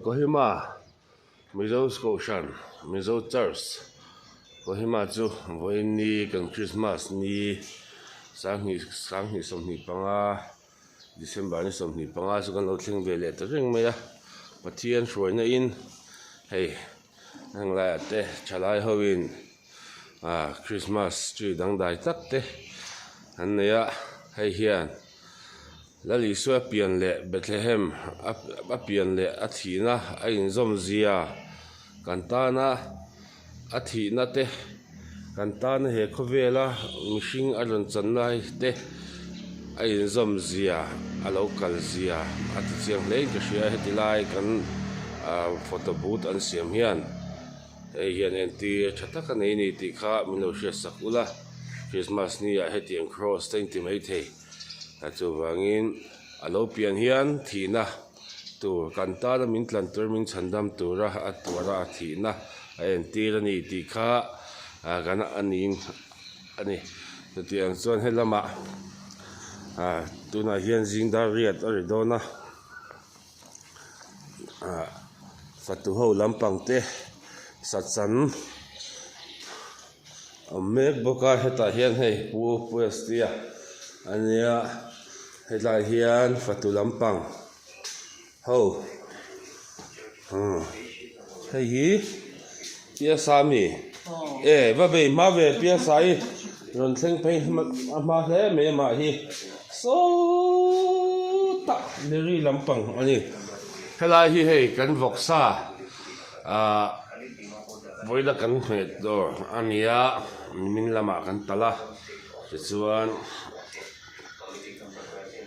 Kohima, Mizo Scotian, Mizo Church, Kohima chu voini kan Christmas ni sanghi somni panga December ni somni panga chu kan lo thling ve le ta ring me ya pathian hruaina in hei nang la te chalai hoin Christmas tree dang dai tak te an ya hei hian lali so pian le Bethlehem a pian le a thina a in zom zia kantana a thina te kantana he khovela mishing a ron chan lai te a in zom zia a local zia a ti chiang lei ka hria he tilai kan photo booth an siam hian e hian en ti thataka nei ni ti kha min lo hria sakula Christmas ni a he tiang cross ten ti mai the chu wangin alo pian hian thina tur kanta min tlan tur min chandam tura atwara thina en tira ni ti kha gana anin ani tiang chuan helama tuna hian jingdar riat aridona fatu ho lampang te satsan mek boka heta hian hei pu puestia ania hela hian fatu lampang ho hei hi pia sami ba be ma ve pia sai ron thleng phei ma hle me ma hi so ta leri lampang ani hela hi hei kan voksa voila kan phet do ania min lama kan tala chuan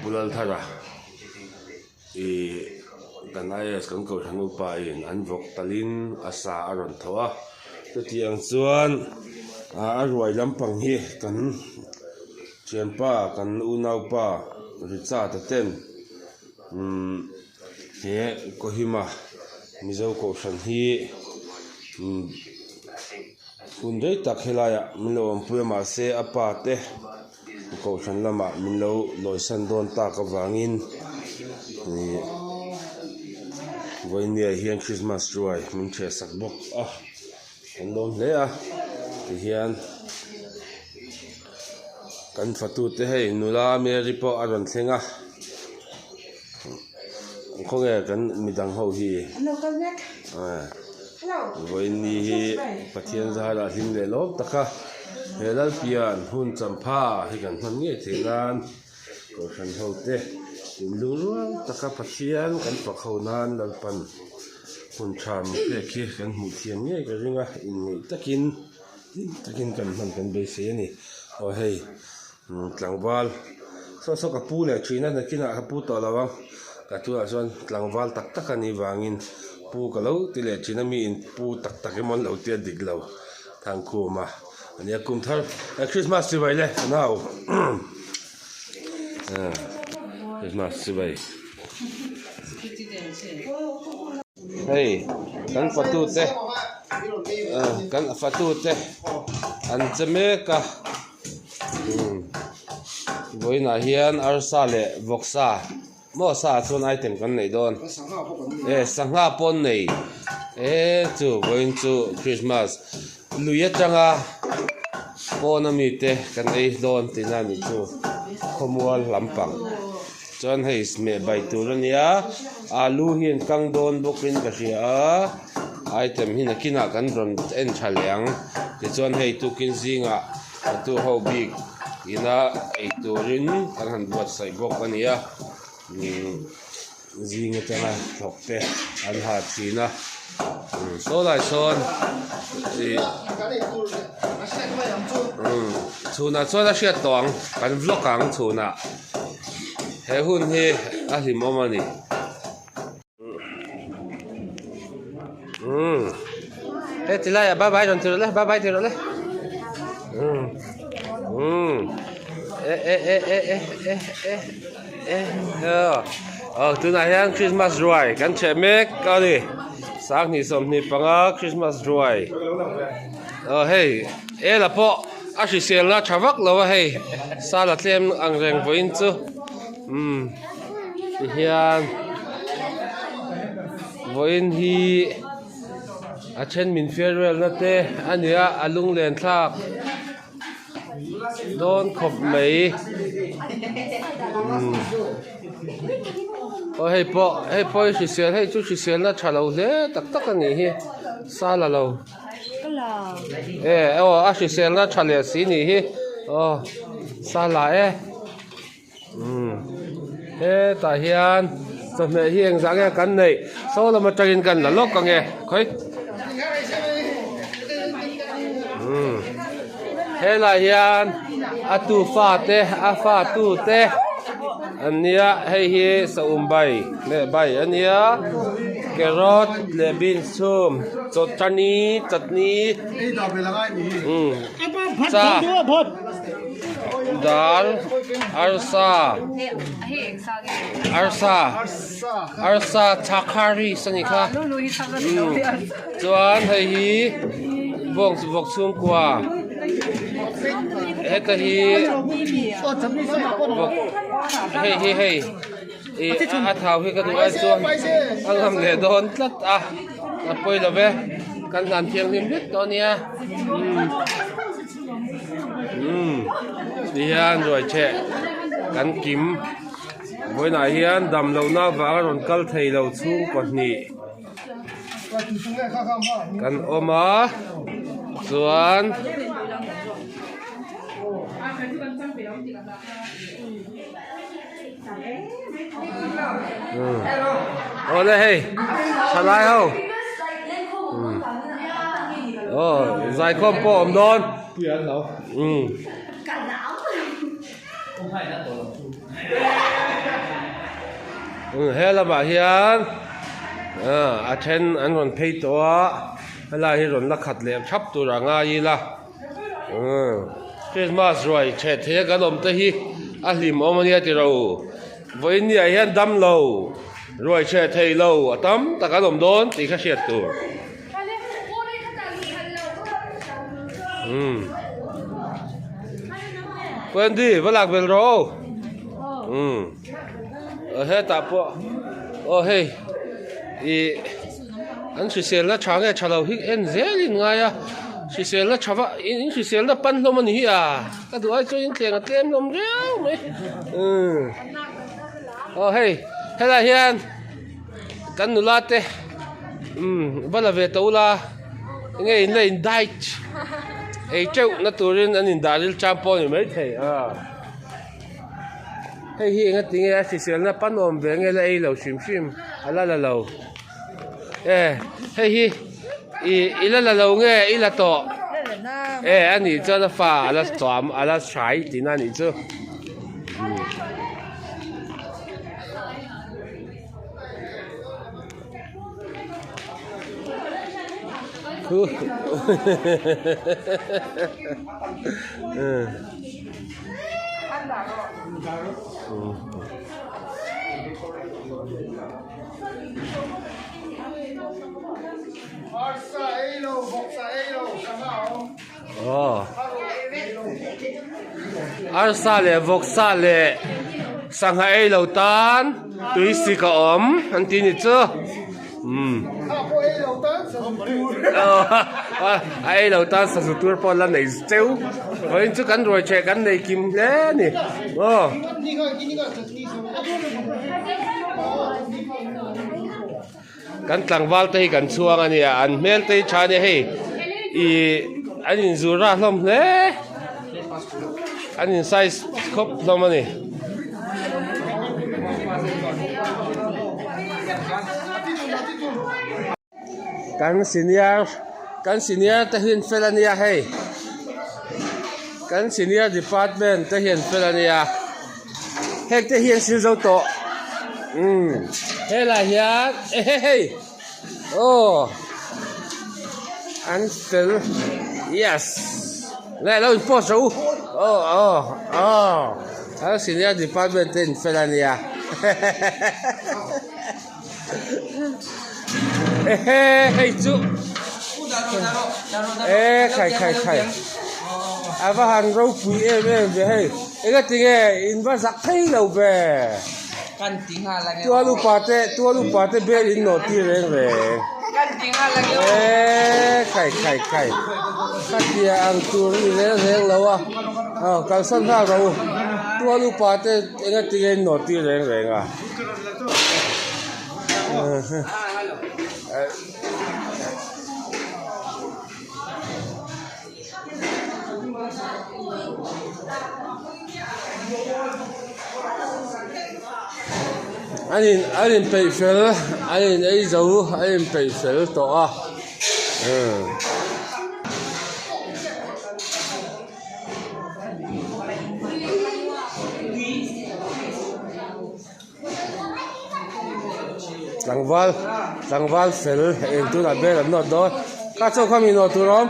bulal thara kanayas kan ko thanu pa in an vok talin asa aron thawa to tiang chuan arwai lampang hi kan chian pa kan unau pa richa ta ten he Kohima Mizo Scotian hi fundei tak helaya minlo puema se apa te Scotian lama minlo loisan don ta ka wangin ni voinia hian Christmas joy min che sak bok andom le hian kan fatu te hei nula me ripo aron thlenga khonge kan midang ho hi voini hi pathian zara hlim le lom taka helal pian hun champha hi kan hman nge thingan ko san ho te lungruang taka pathian kan pakhonan lalpan hun tham te khi kan mu thiam nge ka ringa in nei takin kan hman kan be se ni o hei tlangwal so ka pu le thina na kina ka pu to lawang ka tu a chuan tlangwal tak tak ani wangin pu ka lo ti le thina mi in pu tak tak emon lo te diglo thang khuma ania kum thar Christmas ti vai le now Christmas ti vai hey kan fatu te an cheme ka voina hian arsa le voksa mo sa chun item kan nei don sangha pon nei chu voin chu Christmas luya tanga pona mi te kan ei don tina ni chu khomwal lampang chon hei sme bai turania alu hian kang don bokin ka hria item hina kina kan ron en thaliang ti chon hei tu kin zinga tu ho big ina ei turin kan han buat sai bok ania zinga tanga thokte an ha thina so lai son chuna chona hria tawng kan vlog ang chuna he hun hi a hlim omani he tilaya bye bye ron tirole bye bye tirole tuna hian Christmas joy kan che mek kali sak ni som ni panga Christmas joy hei la po a hri sel na thawak lawa hei sala tlem ang reng voin chu hian voin hi a chen min farewell na te ania alung len thak don khop mei hei po sel hei chu sel na thalo le tak tak ani hi sala lo a sel na thale si ni hi sala ta hian so me hi eng zang kan nei so la ma tagin kan la lok ka nge khoi he la hian atu fa te a fa tu te ania hei hi sa bai le bai ania carrot le bean sum chutney cha dal arsa chakari sani kha chuan hei hi vok sum kwa heta hi hei a thau hi ka du ai chuan angam le don tlat a poi la ve kan han thiang lim bit to nia hian rồi che kan kim voi na hian dam lo na wa ron kal thei lo chung ko ni kan oma chuan ole hey salai ho zai khom po om don he la ba hian a then an ron phei to hala hi ron la khat le thap tu ranga yi la Christmas roi che the ga lom te hi a hlim omania ti ro voin ni hian dam lo roi che thei lo atam ta ga lom don ti kha siat tu quen đi với lạc về rồi hết tạp bộ hey anh chỉ xem là chàng cái chào hít en dễ liền ngay chỉ xem là chào vợ chỉ xem là pan lông anh hi cái đứa cho những tiền tiền lông réo mấy hey là hiền cắn nụ lát thế bắt là về tàu là nghe lên diet ai châu na turin anin daril champo ni mai thei hei hi nga tinge si sel na panom ve nge la ei lo shim ala la lo hei hi ila la lo nge ila to ani cho na fa ala twam ala chai tin ani chu arsa le voksa le sangha ei lo tan tuisi ka om anti ni chu ai lâu ta sử dụng tour po lần này treo với chút cắn rồi che cắn này kim thế nè cắn tlang val tây cắn xuông anh à anh mel tây cha này hey anh nhìn dù ra không thế anh nhìn size khớp không anh kan senior ta hian felania hey kan senior department ta hian felania hek ta hian sil zo to he la hian hey an fel yes le lo po so kan senior department in felania hey chú khai ava han rau pui em về hey cái tiếng in va giặc thấy đâu về กันจริงฮะละเงี้ย ตัวลูกปาเต้เบลินโนตีแรง กันจริงฮะละเงี้ย ไข่ข้าเกียอังตูนี่แรงแล้วอ่ะการสั้นท่าเราตัวลูกปาเต้เองตีโนตีแรงอ่ะอันนี้ไปเฟลอันนี้ไอ้เจ้าอันนี้ไปเฟลตัวอ่ะสังวาลเฟลเอ็นตัวนั้นเบลนอดดอข้าเจ้าข้ามีนอดตัวร้อม